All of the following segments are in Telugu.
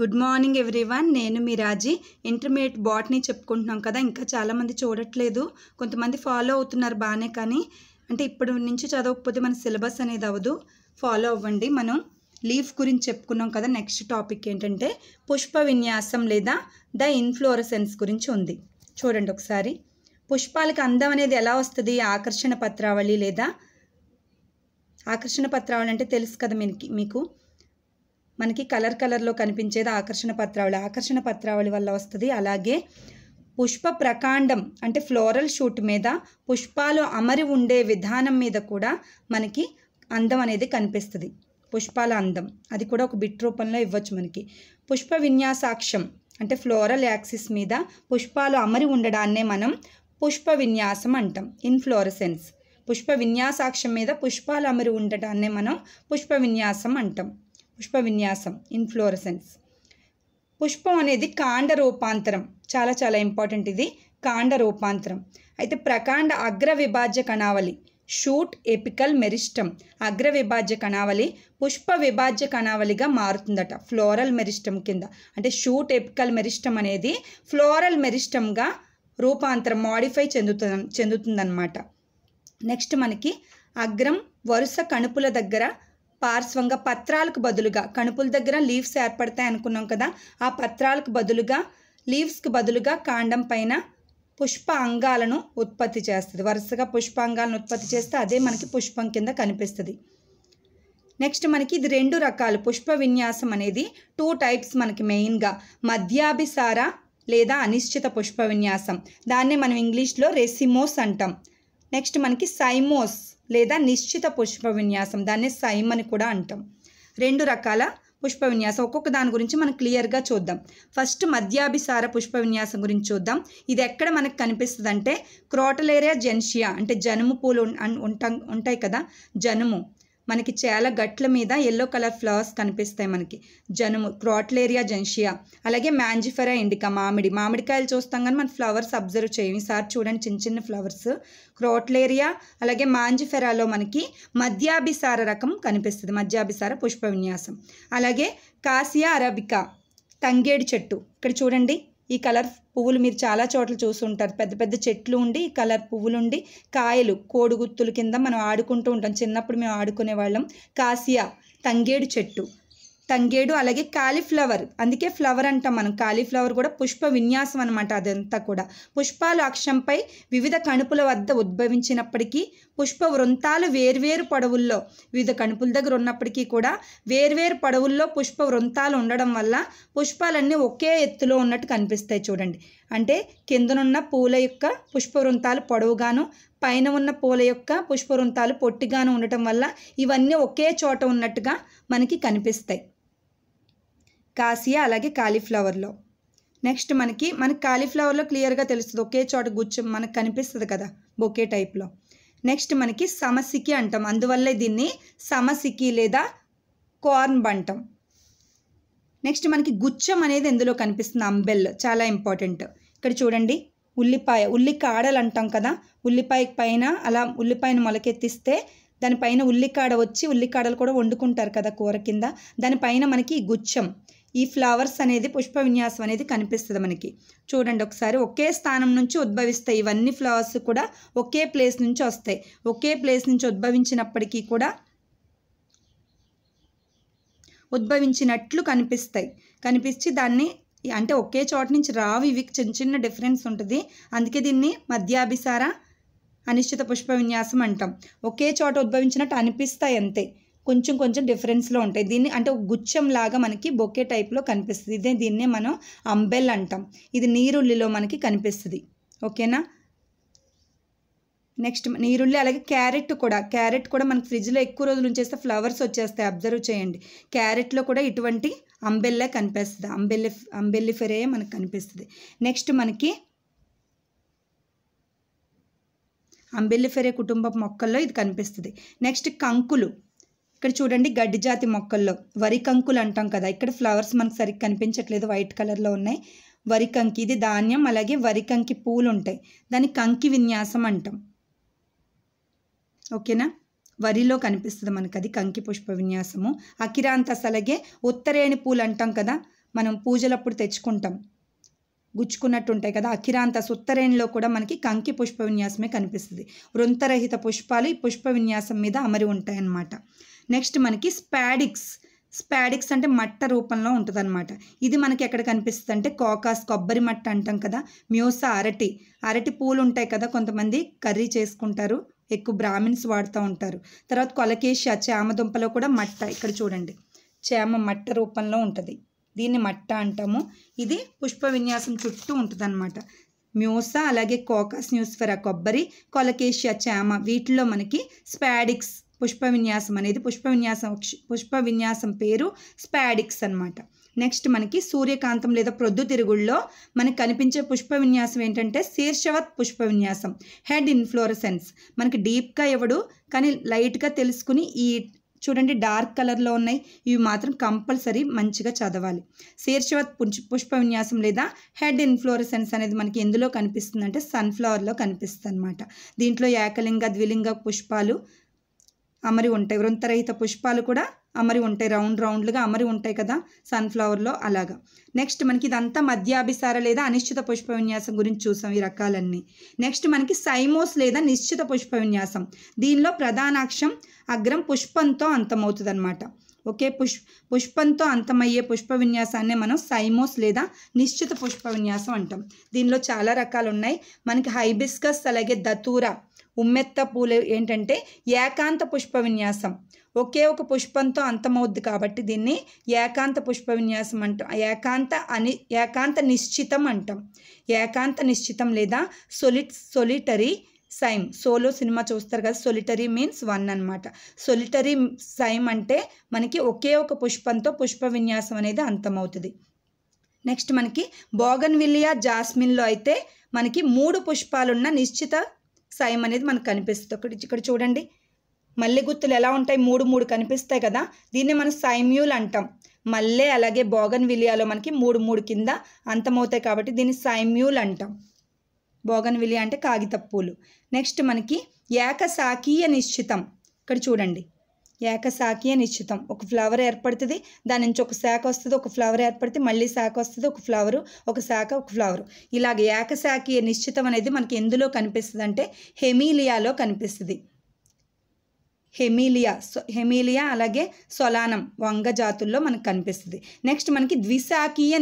Good morning everyone. నేను మీ రాజీ. ఇంటర్మీడియట్ బాటనీ చెప్పుకుంటున్నాం కదా, ఇంకా చాలామంది చూడట్లేదు, కొంతమంది ఫాలో అవుతున్నారు బాగానే. కానీ అంటే ఇప్పటి నుంచి చదవకపోతే మన సిలబస్ అనేది అవ్వదు. ఫాలో అవ్వండి. మనం లీఫ్ గురించి చెప్పుకున్నాం కదా. నెక్స్ట్ టాపిక్ ఏంటంటే పుష్ప విన్యాసం లేదా ద ఇన్ఫ్లోరసెన్స్ గురించి ఉంది. చూడండి ఒకసారి. పుష్పాలకు అందం అనేది ఎలా వస్తుంది? ఆకర్షణ పత్రావళి లేదా ఆకర్షణ పత్రావళి అంటే తెలుసు కదా మీకు మనకి కలర్లో కనిపించేది ఆకర్షణ పత్రావళి. ఆకర్షణ పత్రావళి వల్ల వస్తుంది. అలాగే పుష్ప ప్రకాండం అంటే ఫ్లోరల్ షూట్ మీద పుష్పాలు అమరి ఉండే విధానం మీద కూడా మనకి అందం అనేది కనిపిస్తుంది. పుష్పాల అందం అది కూడా ఒక బిట్ రూపంలో ఇవ్వచ్చు మనకి. పుష్ప విన్యాసాక్షం అంటే ఫ్లోరల్ యాక్సిస్ మీద పుష్పాలు అమరి ఉండడాన్నే మనం పుష్ప విన్యాసం అంటాం, ఇన్ఫ్లోరసెన్స్. పుష్ప విన్యాసాక్షం మీద పుష్పాలు అమరి ఉండడాన్నే మనం పుష్ప విన్యాసం అంటాం. పుష్ప విన్యాసం, ఇన్ఫ్లోరసెన్స్. పుష్పం అనేది కాండ రూపాంతరం, చాలా చాలా ఇంపార్టెంట్ ఇది. కాండ రూపాంతరం అయితే ప్రకాండ అగ్ర విభాజ్య కణావళి, షూట్ ఎపికల్ మెరిస్టమ్. అగ్ర విభాజ్య కణావళి పుష్ప విభాజ్య కణావళిగా మారుతుందట ఫ్లోరల్ మెరిస్టమ్ కింద. అంటే షూట్ ఎపికల్ మెరిస్టమ్ అనేది ఫ్లోరల్ మెరిస్టమ్గా రూపాంతరం, మాడిఫై చెందుతుందన్నమాట. నెక్స్ట్ మనకి అగ్రం వరుస కణుపుల దగ్గర పార్శ్వంగా పత్రాలకు బదులుగా, కణుపుల దగ్గర లీవ్స్ ఏర్పడతాయి అనుకున్నాం కదా, ఆ పత్రాలకు బదులుగా, లీవ్స్కి బదులుగా కాండం పైన పుష్ప అంగాలను ఉత్పత్తి చేస్తుంది. వరుసగా పుష్పాంగాలను ఉత్పత్తి చేస్తే అదే మనకి పుష్పం కింద కనిపిస్తుంది. నెక్స్ట్ మనకి ఇది 2 రకాలు. పుష్ప విన్యాసం అనేది 2 టైప్స్ మనకి మెయిన్గా. మధ్యాభిసార లేదా అనిశ్చిత పుష్ప విన్యాసం, దాన్నే మనం ఇంగ్లీష్లో రెసిమోస్ అంటాం. నెక్స్ట్ మనకి సైమోస్ లేదా నిశ్చిత పుష్ప విన్యాసం, దాన్ని సైమ్ అని కూడా అంటాం. 2 రకాల పుష్ప విన్యాసం. ఒక్కొక్క దాని గురించి మనం క్లియర్గా చూద్దాం. ఫస్ట్ మధ్యాభిసార పుష్ప విన్యాసం గురించి చూద్దాం. ఇది ఎక్కడ మనకు కనిపిస్తుంది అంటే క్రోటలేరియా జెన్షియా అంటే జనుము పూలు ఉంటాయి కదా, జనుము మనకి చాలా గట్ల మీద ఎల్లో కలర్ ఫ్లవర్స్ కనిపిస్తాయి మనకి, జనుము, క్రోటలేరియా జెన్షియా. అలాగే మ్యాంజిఫెరా ఇండికా, మామిడికాయలు చూస్తాం కానీ మన ఫ్లవర్స్ అబ్జర్వ్ చేయం. ఈసారి చూడండి చిన్న చిన్న ఫ్లవర్స్. క్రోటలేరియా అలాగే మ్యాంజిఫెరాలో మనకి మధ్యాభిసార రకం కనిపిస్తుంది, మధ్యాభిసార పుష్ప విన్యాసం. అలాగే కాసియా అరబికా, తంగేడు చెట్టు. ఇక్కడ చూడండి ఈ కలర్ పువ్వులు మీరు చాలా చోట్ల చూస్తుంటారు. పెద్ద పెద్ద చెట్లు ఉండి ఈ కలర్ పువ్వులు ఉండి కాయలు కోడిగుత్తుల కింద మనం ఆడుకుంటూ ఉంటాం. చిన్నప్పుడు మేము ఆడుకునే వాళ్ళం. కాసియా తంగేడు చెట్టు, తంగేడు. అలాగే కాలీఫ్లవర్, అందుకే ఫ్లవర్ అంటాం మనం. కాలీఫ్లవర్ కూడా పుష్ప విన్యాసం అనమాట. అదంతా కూడా పుష్పాలు అక్షంపై వివిధ కణుపుల వద్ద ఉద్భవించినప్పటికీ పుష్ప వృంతాలు వేర్వేరు పొడవుల్లో, వివిధ కణుపుల దగ్గర ఉన్నప్పటికీ కూడా వేర్వేరు పొడవుల్లో పుష్ప వృంతాలు ఉండడం వల్ల పుష్పాలన్నీ ఒకే ఎత్తులో ఉన్నట్టు కనిపిస్తాయి. చూడండి, అంటే కిందనున్న పూల యొక్క పుష్ప వృంతాలు పొడవుగాను, పైన ఉన్న పూల యొక్క పుష్ప వృంతాలు పొట్టిగాను ఉండటం వల్ల ఇవన్నీ ఒకే చోట ఉన్నట్టుగా మనకి కనిపిస్తాయి కాసియా అలాగే కాలీఫ్లవర్లో. నెక్స్ట్ మనకి కాలీఫ్లవర్లో క్లియర్గా తెలుస్తుంది, ఒకే చోట గుచ్చం మనకు కనిపిస్తుంది కదా బొకే టైప్లో. నెక్స్ట్ మనకి సమసికి అంటాం, అందువల్లే దీన్ని సమసికి లేదా కార్న్ అంటాం. నెక్స్ట్ మనకి గుచ్చం అనేది ఎందులో కనిపిస్తుంది? అంబెల్, చాలా ఇంపార్టెంట్. ఇక్కడ చూడండి ఉల్లిపాయ, ఉల్లికాడలు అంటాం కదా, ఉల్లిపాయ పైన అలా ఉల్లిపాయను మొలకెత్తిస్తే దానిపైన ఉల్లికాడ వచ్చి, ఉల్లికాడలు కూడా వండుకుంటారు కదా కూర కింద, దానిపైన మనకి గుచ్చం, ఈ ఫ్లవర్స్ అనేది పుష్ప విన్యాసం అనేది కనిపిస్తుంది మనకి. చూడండి ఒకసారి, ఒకే స్థానం నుంచి ఉద్భవిస్తాయి ఇవన్నీ ఫ్లవర్స్ కూడా, ఒకే ప్లేస్ నుంచి వస్తాయి. ఒకే ప్లేస్ నుంచి ఉద్భవించినప్పటికీ కూడా ఉద్భవించినట్లు కనిపించి దాన్ని అంటే ఒకే చోట నుంచి రావు, ఇవి చిన్న చిన్న డిఫరెన్స్ ఉంటుంది. అందుకే దీన్ని మధ్యాభిసార అనిశ్చిత పుష్ప విన్యాసం అంటాం. ఒకే చోట ఉద్భవించినట్టు అనిపిస్తాయి అంతే, కొంచెం కొంచెం డిఫరెన్స్లో ఉంటాయి. దీన్ని అంటే ఒక గుచ్చం లాగా మనకి బొకే టైప్లో కనిపిస్తుంది. దీన్నే మనం అంబెల్ అంటాం. ఇది నీరుల్లిలో మనకి కనిపిస్తుంది. ఓకేనా. నెక్స్ట్ నీరుల్లి, అలాగే క్యారెట్ కూడా మనకి ఫ్రిడ్జ్లో ఎక్కువ రోజులు ఉంచేస్తే ఫ్లవర్స్ వచ్చేస్తాయి, అబ్జర్వ్ చేయండి. క్యారెట్లో కూడా ఇటువంటి అంబెల్లే కనిపిస్తుంది, అంబెల్లిఫెరే మనకు కనిపిస్తుంది. నెక్స్ట్ మనకి అంబెల్లిఫెరే కుటుంబ మొక్కల్లో ఇది కనిపిస్తుంది. నెక్స్ట్ కంకులు, ఇక్కడ చూడండి గడ్డి జాతి మొక్కల్లో వరి కంకులు అంటాం కదా, ఇక్కడ ఫ్లవర్స్ మనకు సరిగ్గా కనిపించట్లేదు, వైట్ కలర్లో ఉన్నాయి. వరి కంకి, ఇది ధాన్యం. అలాగే వరి కంకి పూలు ఉంటాయి, దాన్ని కంకి విన్యాసం అంటాం. ఓకేనా. వరిలో కనిపిస్తుంది మనకు, అది కంకి పుష్ప విన్యాసము. అకిరాంతస్ అలాగే ఉత్తరేణి పూలు అంటాం కదా, మనం పూజలప్పుడు తెచ్చుకుంటాం, గుచ్చుకున్నట్టు ఉంటాయి కదా, అకిరాంతస్ ఉత్తరేణిలో కూడా మనకి కంకి పుష్ప విన్యాసమే కనిపిస్తుంది. వృంతరహిత పుష్పాలు ఈ పుష్ప విన్యాసం మీద అమరి ఉంటాయి అన్నమాట. నెక్స్ట్ మనకి స్పాడిక్స్ అంటే మట్ట రూపంలో ఉంటుంది అనమాట. ఇది మనకి ఎక్కడ కనిపిస్తుంది అంటే కోకాస్, కొబ్బరి మట్ట అంటాం కదా, మ్యూసా అరటి పూలు ఉంటాయి కదా, కొంతమంది కర్రీ చేసుకుంటారు, ఎక్కువ బ్రాహ్మిన్స్ వాడుతూ ఉంటారు. తర్వాత కొలకేషియా చేమదుంపలో కూడా మట్ట, ఇక్కడ చూడండి చేమ మట్ట రూపంలో ఉంటుంది, దీన్ని మట్ట అంటాము. ఇది పుష్ప విన్యాసం చుట్టూ ఉంటుంది అనమాట. మ్యూసా అలాగే కోకాస్ న్యూస్ఫెరా కొబ్బరి, కొలకేషియా చేమ, వీటిలో మనకి స్పాడిక్స్ పుష్ప విన్యాసం పేరు స్పాడిక్స్ అనమాట. నెక్స్ట్ మనకి సూర్యకాంతం లేదా ప్రొద్దుతిరుగుళ్ళలో మనకి కనిపించే పుష్ప విన్యాసం ఏంటంటే శీర్షవత్ పుష్ప విన్యాసం, హెడ్ ఇన్ఫ్లోరసెన్స్. మనకి డీప్గా ఇవ్వడు కానీ లైట్గా తెలుసుకుని ఈ చూడండి డార్క్ కలర్లో ఉన్నాయి, ఇవి మాత్రం కంపల్సరీ మంచిగా చదవాలి. శీర్షవత్ పుష్ప విన్యాసం లేదా హెడ్ ఇన్ఫ్లోరసెన్స్ అనేది మనకి ఎందులో కనిపిస్తుంది అంటే సన్ఫ్లవర్లో కనిపిస్తుంది అనమాట. దీంట్లో ఏకలింగ ద్విలింగ పుష్పాలు అమరి ఉంటాయి, వృంతరహిత పుష్పాలు కూడా అమరి ఉంటాయి, రౌండ్లుగా అమరి ఉంటాయి కదా సన్ఫ్లవర్లో అలాగా. నెక్స్ట్ మనకి ఇదంతా మధ్యాభిసార లేదా అనిశ్చిత పుష్ప విన్యాసం గురించి చూసాం ఈ రకాలన్నీ. నెక్స్ట్ మనకి సైమోస్ లేదా నిశ్చిత పుష్ప విన్యాసం, దీనిలో ప్రధానాక్షం అగ్రం పుష్పంతో అంతమవుతుంది అనమాట. ఓకే, పుష్పంతో అంతమయ్యే పుష్ప విన్యాసాన్ని మనం సైమోస్ లేదా నిశ్చిత పుష్ప విన్యాసం అంటాం. దీనిలో చాలా రకాలు ఉన్నాయి. మనకి హైబిస్కస్ అలాగే దతూరా, ఉమ్మెత్త పూలు ఏంటంటే ఏకాంత పుష్ప విన్యాసం, ఒకే ఒక పుష్పంతో అంతమవుద్ది కాబట్టి దీన్ని ఏకాంత పుష్ప విన్యాసం అంటాం. ఏకాంత నిశ్చితం అంటాం. ఏకాంత నిశ్చితం లేదా సొలిటరీ సైమ్, సోలో సినిమా చూస్తారు కదా, సొలిటరీ మీన్స్ వన్ అనమాట. సొలిటరీ సైమ్ అంటే మనకి ఒకే ఒక పుష్పంతో పుష్ప విన్యాసం అనేది అంతమవుతుంది. నెక్స్ట్ మనకి బోగన్విలియా జాస్మిన్లో అయితే మనకి 3 పుష్పాలున్న నిశ్చిత సైమ్ అనేది మనకు కనిపిస్తుంది. ఇక్కడ చూడండి మల్లె గుత్తులు ఎలా ఉంటాయి, 3 కనిపిస్తాయి కదా, దీన్ని మనం సైమ్యూల్ అంటాం. మల్లె అలాగే బోగన్విలియాలో మనకి 3 కింద అంతమవుతాయి కాబట్టి దీన్ని సైమ్యూల్ అంటాం. బోగన్విలియా అంటే కాగితప్పూలు. నెక్స్ట్ మనకి ఏకశాఖీయ నిశ్చితం, ఇక్కడ చూడండి ఏకశాఖీయ నిశ్చితం, ఒక ఫ్లవర్ ఏర్పడుతుంది, దాని నుంచి ఒక శాఖ వస్తుంది, ఒక ఫ్లవర్ ఏర్పడుతుంది, మళ్ళీ శాఖ వస్తుంది, ఒక ఫ్లవరు, ఒక శాఖ, ఒక ఫ్లవరు, ఇలాగ ఏకశాఖీయ నిశ్చితం అనేది మనకి ఎందులో కనిపిస్తుంది అంటే హెమీలియాలో కనిపిస్తుంది. హెమీలియా అలాగే సొలానం వంగ జాతుల్లో మనకు కనిపిస్తుంది. నెక్స్ట్ మనకి ద్విశాఖీయ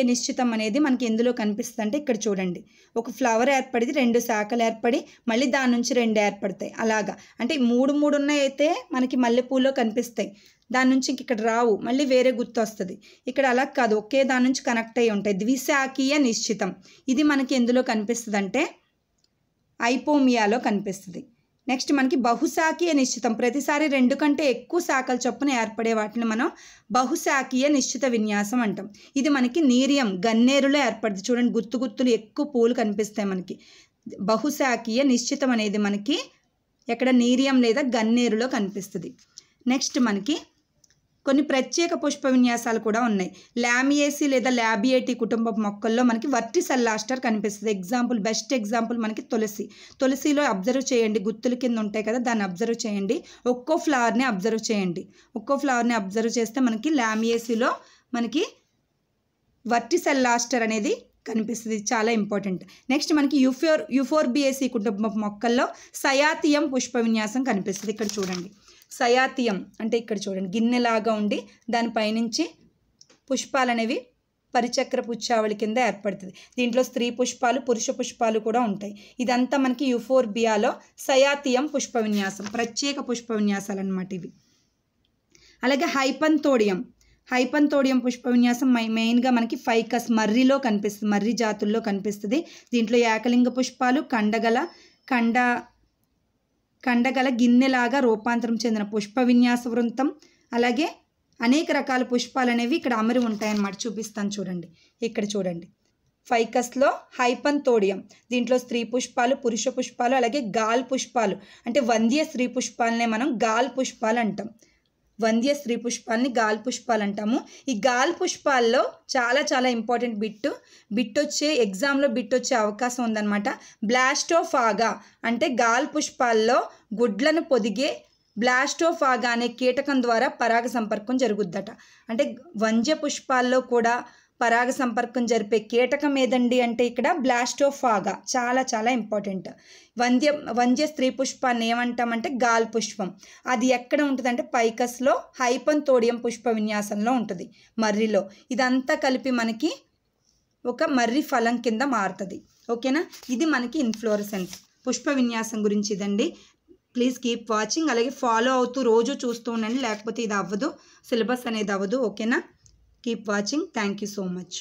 నిశ్చితం అనేది మనకి ఎందులో కనిపిస్తుంది అంటే ఇక్కడ చూడండి ఒక ఫ్లవర్ ఏర్పడి 2 శాఖలు ఏర్పడి మళ్ళీ దాని నుంచి 2 ఏర్పడతాయి, అలాగా. అంటే 3 ఉన్నాయైతే మనకి మల్లెపూలో కనిపిస్తాయి, దాని నుంచి ఇక్కడ రావు, మళ్ళీ వేరే గుర్తు వస్తుంది. ఇక్కడ అలా కాదు, ఒకే దాని నుంచి కనెక్ట్ అయ్యి ఉంటాయి. ద్విశాఖీయ నిశ్చితం ఇది మనకి ఎందులో కనిపిస్తుంది అంటే ఐపోమియాలో కనిపిస్తుంది. నెక్స్ట్ మనకి బహుశాఖీయ నిశ్చితం, ప్రతిసారి 2 కంటే ఎక్కువ శాఖల చొప్పున ఏర్పడే వాటిని మనం బహుశాఖీయ నిశ్చిత విన్యాసం అంటాం. ఇది మనకి నీరియం గన్నేరులో ఏర్పడుతుంది. చూడండి గుత్తులు ఎక్కువ పూలు కనిపిస్తాయి మనకి. బహుశాఖీయ నిశ్చితం అనేది మనకి ఎక్కడ నీరియం లేదా గన్నేరులో కనిపిస్తుంది. నెక్స్ట్ మనకి కొన్ని ప్రత్యేక పుష్ప విన్యాసాలు కూడా ఉన్నాయి. లామియేసి లేదా లాబియేటి కుటుంబ మొక్కల్లో మనకి వర్టిసెల్లాస్టర్ కనిపిస్తుంది. బెస్ట్ ఎగ్జాంపుల్ మనకి తులసిలో అబ్జర్వ్ చేయండి, గుత్తుల కింద ఉంటాయి కదా, దాన్ని అబ్జర్వ్ చేయండి. ఒక్కో ఫ్లవర్ని అబ్జర్వ్ చేస్తే మనకి లామియేసిలో మనకి వర్టిసెల్లాస్టర్ అనేది కనిపిస్తుంది, చాలా ఇంపార్టెంట్. నెక్స్ట్ మనకి యూఫోర్బియేసి కుటుంబ మొక్కల్లో సయాతియం పుష్ప విన్యాసం కనిపిస్తుంది. ఇక్కడ చూడండి సయాతియం అంటే ఇక్కడ చూడండి గిన్నెలాగా ఉండి దానిపైనుంచి పుష్పాలు అనేవి పరిచక్ర పుచ్చావళి కింద ఏర్పడుతుంది. దీంట్లో స్త్రీ పుష్పాలు పురుష పుష్పాలు కూడా ఉంటాయి. ఇదంతా మనకి యూఫోర్బియాలో సయాతియం పుష్ప విన్యాసం, ప్రత్యేక పుష్ప విన్యాసాలు అన్నమాట ఇవి. అలాగే హైపంతోడియం పుష్ప విన్యాసం మెయిన్గా మనకి ఫైకస్ మర్రిలో కనిపిస్తుంది, మర్రి జాతుల్లో కనిపిస్తుంది. దీంట్లో ఏకలింగ పుష్పాలు కండగల గిన్నెలాగా రూపాంతరం చెందిన పుష్ప విన్యాస వృంతం, అలాగే అనేక రకాల పుష్పాలు అనేవి ఇక్కడ అమరి ఉంటాయన్నమాట. చూపిస్తాను చూడండి, ఇక్కడ చూడండి ఫైకస్లో హైపంతోడియం, దీంట్లో స్త్రీ పుష్పాలు పురుష పుష్పాలు అలాగే గాల్ పుష్పాలు, అంటే వంద్య స్త్రీ పుష్పాలనే మనం గాల్ పుష్పాలు అంటాం. వంద్య స్త్రీ పుష్పాలని గాల్ పుష్పాలు అంటాము. ఈ గాల్ పుష్పాల్లో చాలా ఇంపార్టెంట్ ఎగ్జామ్లో బిట్ వచ్చే అవకాశం ఉందన్నమాట. బ్లాస్టోఫాగా అంటే గాల్ పుష్పాల్లో గుడ్లను పొదిగే బ్లాస్టోఫాగా అనే కీటకం ద్వారా పరాగ సంపర్కం జరుగుద్దట. అంటే వంద్య పుష్పాల్లో కూడా పరాగ సంపర్కం జరిపే కీటకం ఏదండి అంటే ఇక్కడ బ్లాస్టోఫాగా. చాలా చాలా ఇంపార్టెంట్. వంద్య స్త్రీ పుష్పాన్ని ఏమంటామంటే గాల్ పుష్పం. అది ఎక్కడ ఉంటుందంటే పైకస్లో హైపంతోడియం పుష్ప విన్యాసంలో ఉంటుంది, మర్రిలో. ఇదంతా కలిపి మనకి ఒక మర్రి ఫలం కింద మారుతుంది. ఓకేనా? ఇది మనకి ఇన్ఫ్లోరసెన్స్ పుష్ప విన్యాసం గురించి ఇదండి. Please keep watching. అలాగే ఫాలో అవుతూ రోజు చూస్తూ ఉండండి, లేకపోతే ఇది అవ్వదు, సిలబస్ అనేది అవ్వదు. ఓకేనా? Keep watching. Thank you so much.